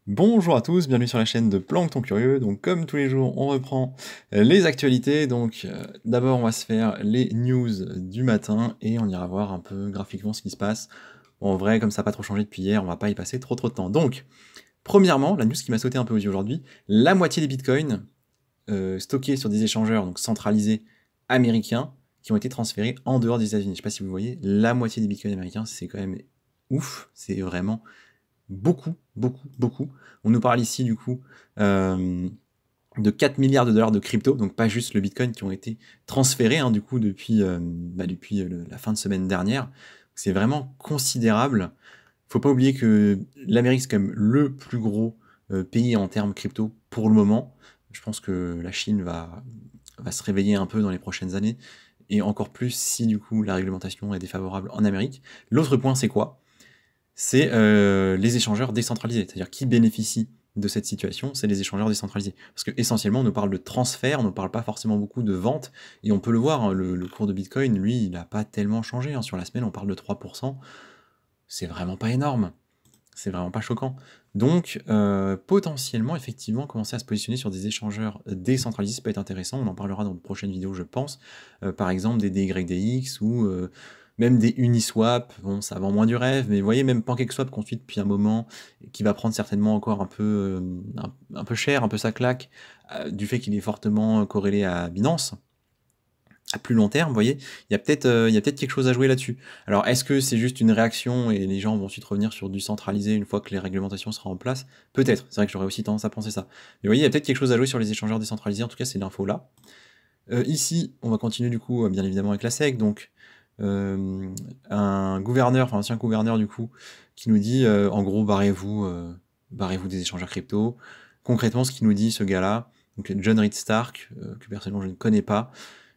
Bonjour à tous, bienvenue sur la chaîne de Plancton Curieux. Donc comme tous les jours, on reprend les actualités. Donc d'abord, on va se faire les news du matin et on ira voir un peu graphiquement ce qui se passe. Bon, en vrai, comme ça n'a pas trop changé depuis hier, on va pas y passer trop de temps. Donc, premièrement, la news qui m'a sauté un peu aux yeux aujourd'hui, la moitié des bitcoins stockés sur des échangeurs donc centralisés américains qui ont été transférés en dehors des États-Unis. Je sais pas si vous voyez, la moitié des bitcoins américains, c'est quand même ouf, c'est vraiment beaucoup, beaucoup, beaucoup. On nous parle ici du coup de 4 milliards de dollars de crypto, donc pas juste le Bitcoin qui ont été transférés du coup depuis la fin de semaine dernière. C'est vraiment considérable. Faut pas oublier que l'Amérique c'est quand même le plus gros pays en termes crypto pour le moment. Je pense que la Chine va se réveiller un peu dans les prochaines années, et encore plus si du coup la réglementation est défavorable en Amérique. L'autre point c'est quoi? C'est les échangeurs décentralisés. C'est-à-dire qui bénéficie de cette situation, c'est les échangeurs décentralisés. Parce que essentiellement, on nous parle de transfert, on ne parle pas forcément beaucoup de vente, et on peut le voir, hein, le cours de Bitcoin, lui, il n'a pas tellement changé. Sur la semaine, on parle de 3%, c'est vraiment pas énorme, c'est vraiment pas choquant. Donc, potentiellement, effectivement, commencer à se positionner sur des échangeurs décentralisés, ça peut être intéressant, on en parlera dans de prochaines vidéos, je pense. Par exemple, des DYDX ou même des Uniswap, bon, ça vend moins du rêve, mais vous voyez, même PancakeSwap qu'on suit depuis un moment, qui va prendre certainement encore un peu cher, un peu sa claque, du fait qu'il est fortement corrélé à Binance. À plus long terme, vous voyez, il y a peut-être quelque chose à jouer là-dessus. Alors, est-ce que c'est juste une réaction et les gens vont ensuite revenir sur du centralisé une fois que les réglementations seront en place? Peut-être, c'est vrai que j'aurais aussi tendance à penser ça. Mais vous voyez, il y a peut-être quelque chose à jouer sur les échangeurs décentralisés, en tout cas, c'est l'info là. Ici, on va continuer du coup, bien évidemment, avec la SEC, donc un gouverneur, enfin ancien gouverneur du coup, qui nous dit, en gros, barrez-vous des échangeurs crypto. Concrètement, ce qu'il nous dit, ce gars-là, donc John Reed Stark, que personnellement je ne connais pas,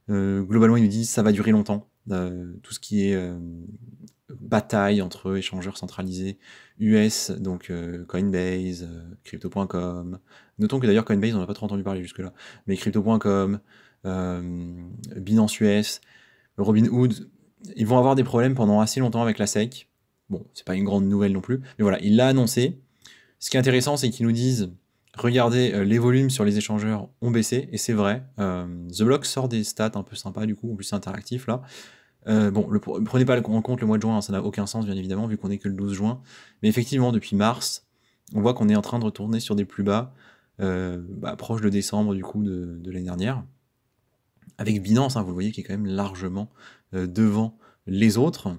globalement, ils nous disent ça va durer longtemps. Tout ce qui est bataille entre échangeurs centralisés US, donc Coinbase, Crypto.com. Notons que d'ailleurs Coinbase, on n'a pas trop entendu parler jusque-là, mais Crypto.com, Binance US, Robinhood, ils vont avoir des problèmes pendant assez longtemps avec la SEC. Bon, c'est pas une grande nouvelle non plus, mais voilà, il l'a annoncé. Ce qui est intéressant, c'est qu'ils nous disent regardez, les volumes sur les échangeurs ont baissé, et c'est vrai. The Block sort des stats un peu sympas, du coup, en plus c'est interactif là. Bon, prenez pas en compte le mois de juin, hein, ça n'a aucun sens, bien évidemment, vu qu'on est que le 12 juin. Mais effectivement, depuis mars, on voit qu'on est en train de retourner sur des plus bas, proche de décembre, du coup, de l'année dernière. Avec Binance, vous le voyez, qui est quand même largement devant les autres.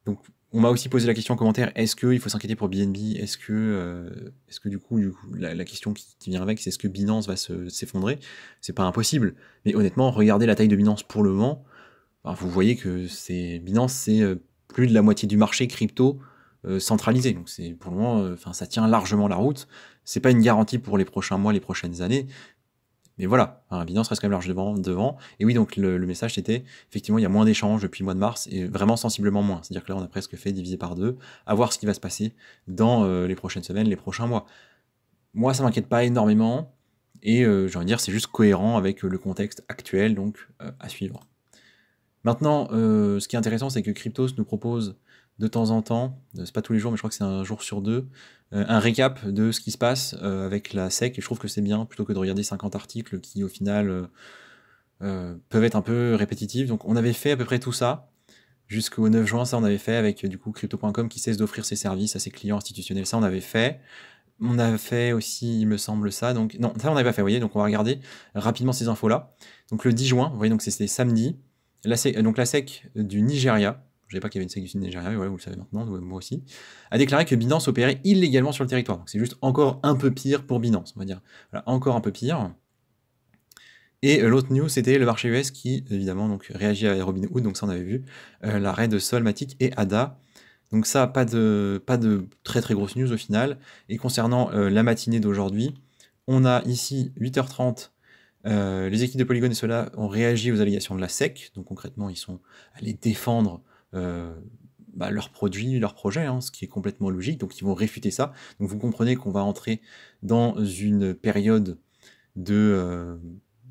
Donc, on m'a aussi posé la question en commentaire, est-ce qu'il faut s'inquiéter pour BNB? Est-ce que du coup la question qui vient avec, c'est est-ce que Binance va s'effondrer? C'est pas impossible. Mais honnêtement, regardez la taille de Binance pour le moment. Enfin, vous voyez que Binance, c'est plus de la moitié du marché crypto centralisé. Donc c'est pour le moment, ça tient largement la route. C'est pas une garantie pour les prochains mois, les prochaines années. Mais voilà, Binance reste quand même large devant. Et oui, donc le message c'était, effectivement, il y a moins d'échanges depuis le mois de mars, et vraiment sensiblement moins. C'est-à-dire que là, on a presque fait diviser par deux, à voir ce qui va se passer dans les prochaines semaines, les prochains mois. Moi, ça m'inquiète pas énormément, et j'ai envie de dire, c'est juste cohérent avec le contexte actuel, donc à suivre. Maintenant, ce qui est intéressant, c'est que Cryptos nous propose de temps en temps, c'est pas tous les jours, mais je crois que c'est un jour sur deux, un récap de ce qui se passe avec la SEC, et je trouve que c'est bien, plutôt que de regarder 50 articles qui, au final, peuvent être un peu répétitifs. Donc on avait fait à peu près tout ça, jusqu'au 9 juin, ça on avait fait, avec du coup Crypto.com qui cesse d'offrir ses services à ses clients institutionnels, ça on avait fait. On a fait aussi, il me semble, ça, donc non, ça on n'avait pas fait, vous voyez, donc on va regarder rapidement ces infos-là. Donc le 10 juin, vous voyez, donc c'était samedi, donc la SEC du Nigeria, je ne savais pas qu'il y avait une SEC du Nigeria, mais voilà, vous le savez maintenant, moi aussi, a déclaré que Binance opérait illégalement sur le territoire. Donc c'est juste encore un peu pire pour Binance, on va dire. Voilà, encore un peu pire. Et l'autre news, c'était le marché US qui, évidemment, donc, réagit à Robinhood, donc ça on avait vu, l'arrêt de Sol, Matic et ADA. Donc ça, pas de très très grosse news au final. Et concernant la matinée d'aujourd'hui, on a ici 8h30, les équipes de Polygon et ceux-là ont réagi aux allégations de la SEC. Donc concrètement, ils sont allés défendre leurs produits, leurs projets, ce qui est complètement logique. Donc ils vont réfuter ça. Donc vous comprenez qu'on va entrer dans une période de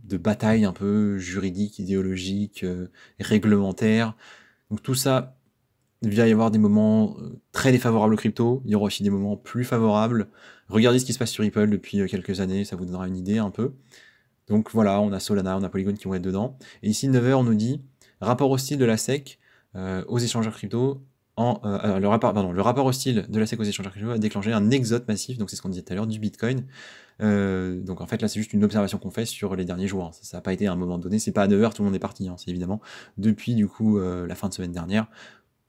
bataille un peu juridique, idéologique, réglementaire. Donc tout ça il va y avoir des moments très défavorables aux cryptos, il y aura aussi des moments plus favorables. Regardez ce qui se passe sur Ripple depuis quelques années, ça vous donnera une idée un peu. Donc voilà, on a Solana, on a Polygon qui vont être dedans. Et ici, 9h, on nous dit rapport hostile de la SEC aux échangeurs crypto. Le rapport hostile de la SEC aux échangeurs crypto a déclenché un exode massif, donc c'est ce qu'on disait tout à l'heure, du Bitcoin. Donc en fait, là, c'est juste une observation qu'on fait sur les derniers jours. Ça n'a pas été à un moment donné, c'est pas à 9h, tout le monde est parti. C'est évidemment depuis du coup la fin de semaine dernière,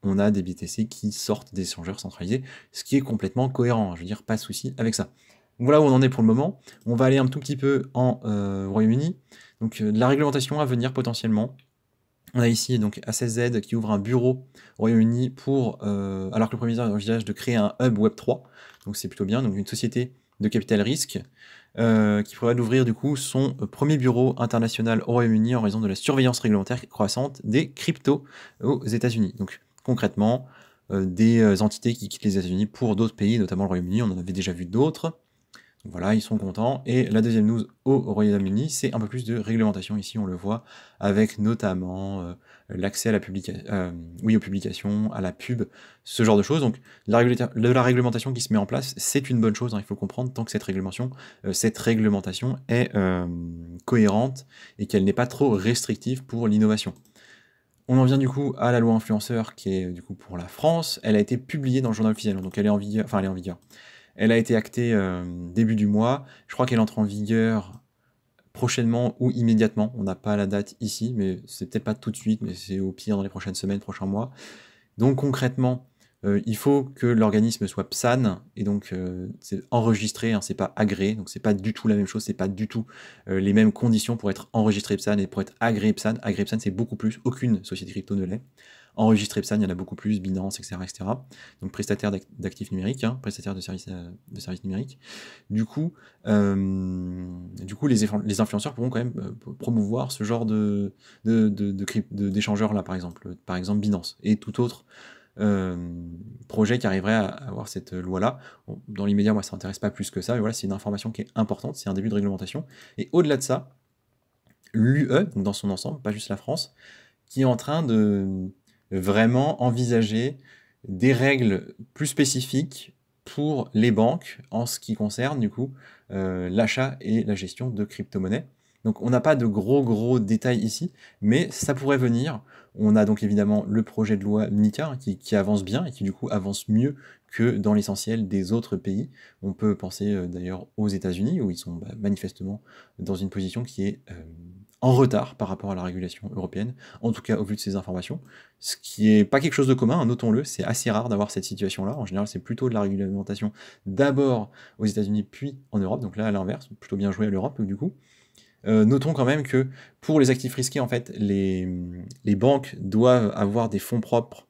on a des BTC qui sortent des échangeurs centralisés, ce qui est complètement cohérent. Je veux dire, pas de souci avec ça. Donc voilà où on en est pour le moment. On va aller un tout petit peu en Royaume-Uni. Donc de la réglementation à venir potentiellement. On a ici donc A16Z qui ouvre un bureau au Royaume-Uni pour, alors que le premier ministre envisage de créer un hub Web3. Donc c'est plutôt bien. Donc une société de capital risque qui prévoit d'ouvrir du coup son premier bureau international au Royaume-Uni en raison de la surveillance réglementaire croissante des cryptos aux États-Unis. Donc concrètement, des entités qui quittent les États-Unis pour d'autres pays, notamment le Royaume-Uni. On en avait déjà vu d'autres. Donc voilà, ils sont contents. Et la deuxième news au Royaume-Uni, c'est un peu plus de réglementation. Ici, on le voit avec notamment l'accès à la aux publications, à la pub, ce genre de choses. Donc la réglementation qui se met en place, c'est une bonne chose. Il faut comprendre tant que cette réglementation est cohérente et qu'elle n'est pas trop restrictive pour l'innovation. On en vient du coup à la loi influenceur qui est du coup pour la France. Elle a été publiée dans le journal officiel, donc elle est en vigueur. Enfin, elle est en vigueur. Elle a été actée début du mois. Je crois qu'elle entre en vigueur prochainement ou immédiatement. On n'a pas la date ici, mais c'est peut-être pas tout de suite, mais c'est au pire dans les prochaines semaines, prochains mois. Donc concrètement, il faut que l'organisme soit PSAN, et donc c'est enregistré, c'est pas agréé, donc c'est pas du tout la même chose, c'est pas du tout les mêmes conditions pour être enregistré PSAN et pour être agréé PSAN. Agréé PSAN, c'est beaucoup plus, aucune société crypto ne l'est. Enregistré PSAN, il y en a beaucoup plus, Binance, etc. etc. Donc prestataire d'actifs numériques, prestataire de services numériques. Du coup, les influenceurs pourront quand même promouvoir ce genre d'échangeurs là, par exemple Binance et tout autre projet qui arriverait à avoir cette loi-là. Bon, dans l'immédiat, moi, ça m'intéresse pas plus que ça, mais voilà, c'est une information qui est importante, c'est un début de réglementation. Et au-delà de ça, l'UE, donc dans son ensemble, pas juste la France, qui est en train de vraiment envisager des règles plus spécifiques pour les banques en ce qui concerne du coup l'achat et la gestion de crypto-monnaies. Donc on n'a pas de gros détails ici, mais ça pourrait venir. On a donc évidemment le projet de loi MiCA qui avance bien et qui du coup avance mieux que dans l'essentiel des autres pays. On peut penser d'ailleurs aux États-Unis où ils sont manifestement dans une position qui est en retard par rapport à la régulation européenne, en tout cas au vu de ces informations, ce qui est pas quelque chose de commun, notons-le, c'est assez rare d'avoir cette situation-là. En général, c'est plutôt de la réglementation d'abord aux États-Unis puis en Europe, donc là à l'inverse, plutôt bien joué à l'Europe du coup. Notons quand même que pour les actifs risqués, en fait, les banques doivent avoir des fonds propres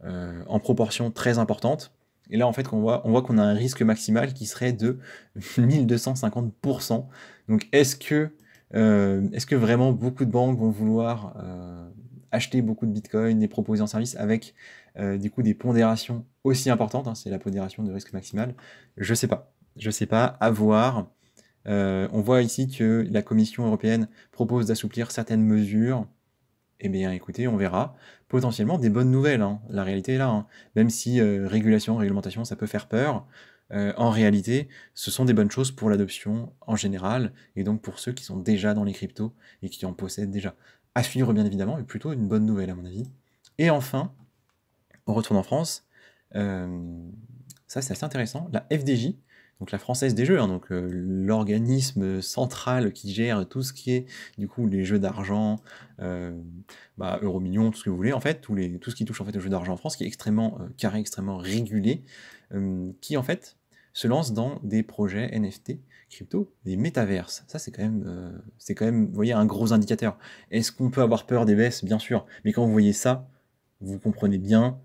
en proportion très importante. Et là, en fait, on voit qu'on a un risque maximal qui serait de 1250%. Donc, est-ce que vraiment beaucoup de banques vont vouloir acheter beaucoup de Bitcoin et proposer en service avec du coup des pondérations aussi importantes, c'est la pondération de risque maximal? Je sais pas, à voir. On voit ici que la Commission européenne propose d'assouplir certaines mesures. Eh bien, écoutez, on verra. Potentiellement des bonnes nouvelles, la réalité est là. Même si réglementation, ça peut faire peur, en réalité, ce sont des bonnes choses pour l'adoption en général, et donc pour ceux qui sont déjà dans les cryptos et qui en possèdent déjà. À suivre, bien évidemment, mais plutôt une bonne nouvelle, à mon avis. Et enfin, on retourne en France. Ça, c'est assez intéressant. La FDJ, donc la Française des Jeux, donc l'organisme central qui gère tout ce qui est du coup les jeux d'argent, Euromillions, tout ce que vous voulez, en fait, tout ce qui touche en fait aux jeux d'argent en France, qui est extrêmement carré, extrêmement régulé, qui en fait se lance dans des projets NFT, crypto, des métaverses. Ça, c'est quand même, vous voyez, un gros indicateur. Est-ce qu'on peut avoir peur des baisses? Bien sûr, mais quand vous voyez ça, vous comprenez bien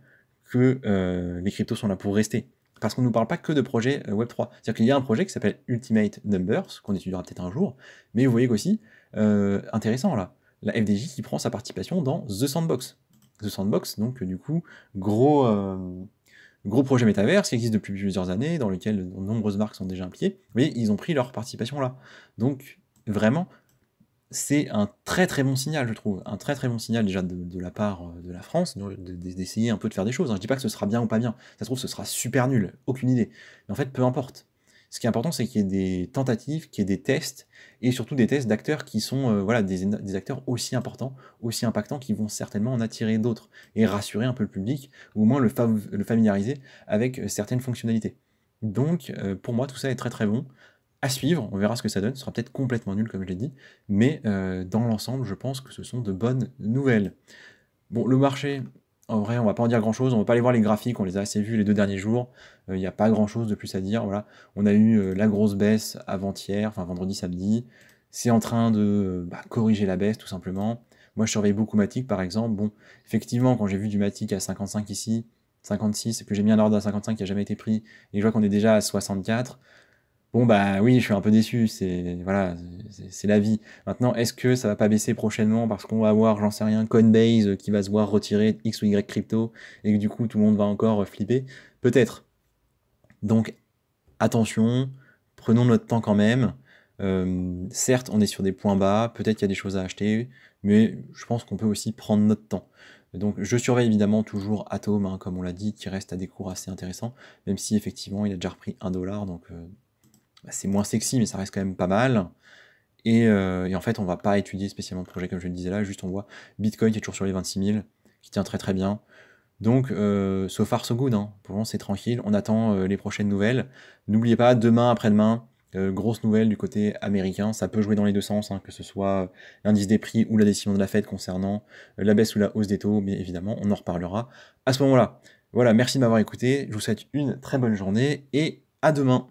que les cryptos sont là pour rester. Parce qu'on ne nous parle pas que de projets Web3. C'est-à-dire qu'il y a un projet qui s'appelle Ultimate Numbers, qu'on étudiera peut-être un jour, mais vous voyez qu'aussi, intéressant là, la FDJ qui prend sa participation dans The Sandbox. The Sandbox, donc du coup, gros projet métaverse qui existe depuis plusieurs années, dans lequel de nombreuses marques sont déjà impliquées, mais ils ont pris leur participation là. Donc, vraiment, c'est un très très bon signal, je trouve. Un très très bon signal déjà de la part de la France, d'essayer un peu de faire des choses, hein. Je dis pas que ce sera bien ou pas bien, ça se trouve ce sera super nul, aucune idée. Mais en fait, peu importe. Ce qui est important, c'est qu'il y ait des tentatives, qu'il y ait des tests, et surtout des tests d'acteurs qui sont voilà, des acteurs aussi importants, aussi impactants, qui vont certainement en attirer d'autres, et rassurer un peu le public, ou au moins le familiariser avec certaines fonctionnalités. Donc, pour moi, tout ça est très très bon. À suivre, on verra ce que ça donne, ce sera peut-être complètement nul comme je l'ai dit, mais dans l'ensemble, je pense que ce sont de bonnes nouvelles. Bon, le marché, en vrai, on va pas en dire grand-chose, on va pas aller voir les graphiques, on les a assez vus les 2 derniers jours, il n'y a pas grand-chose de plus à dire, voilà. On a eu la grosse baisse avant-hier, enfin vendredi, samedi, c'est en train de corriger la baisse tout simplement. Moi, je surveille beaucoup Matic par exemple. Bon, effectivement, quand j'ai vu du Matic à 55 ici, 56, que j'ai mis un ordre à 55 qui a jamais été pris, et je vois qu'on est déjà à 64, bon bah oui, je suis un peu déçu, c'est voilà, c'est la vie. Maintenant, est-ce que ça va pas baisser prochainement parce qu'on va avoir, j'en sais rien, Coinbase qui va se voir retirer X ou Y crypto et que du coup tout le monde va encore flipper? Peut-être. Donc attention, prenons notre temps quand même. Certes, on est sur des points bas, peut-être qu'il y a des choses à acheter, mais je pense qu'on peut aussi prendre notre temps. Donc je surveille évidemment toujours Atom, hein, comme on l'a dit, qui reste à des cours assez intéressants, même si effectivement il a déjà repris 1 $, donc c'est moins sexy, mais ça reste quand même pas mal. Et en fait, on va pas étudier spécialement de projet comme je le disais là, juste on voit Bitcoin qui est toujours sur les 26 000, qui tient très très bien. Donc, so far so good, hein. Pour le moment, c'est tranquille. On attend les prochaines nouvelles. N'oubliez pas, demain, après-demain, grosse nouvelle du côté américain. Ça peut jouer dans les deux sens, hein, que ce soit l'indice des prix ou la décision de la Fed concernant la baisse ou la hausse des taux, mais évidemment, on en reparlera à ce moment-là. Voilà, merci de m'avoir écouté. Je vous souhaite une très bonne journée et à demain.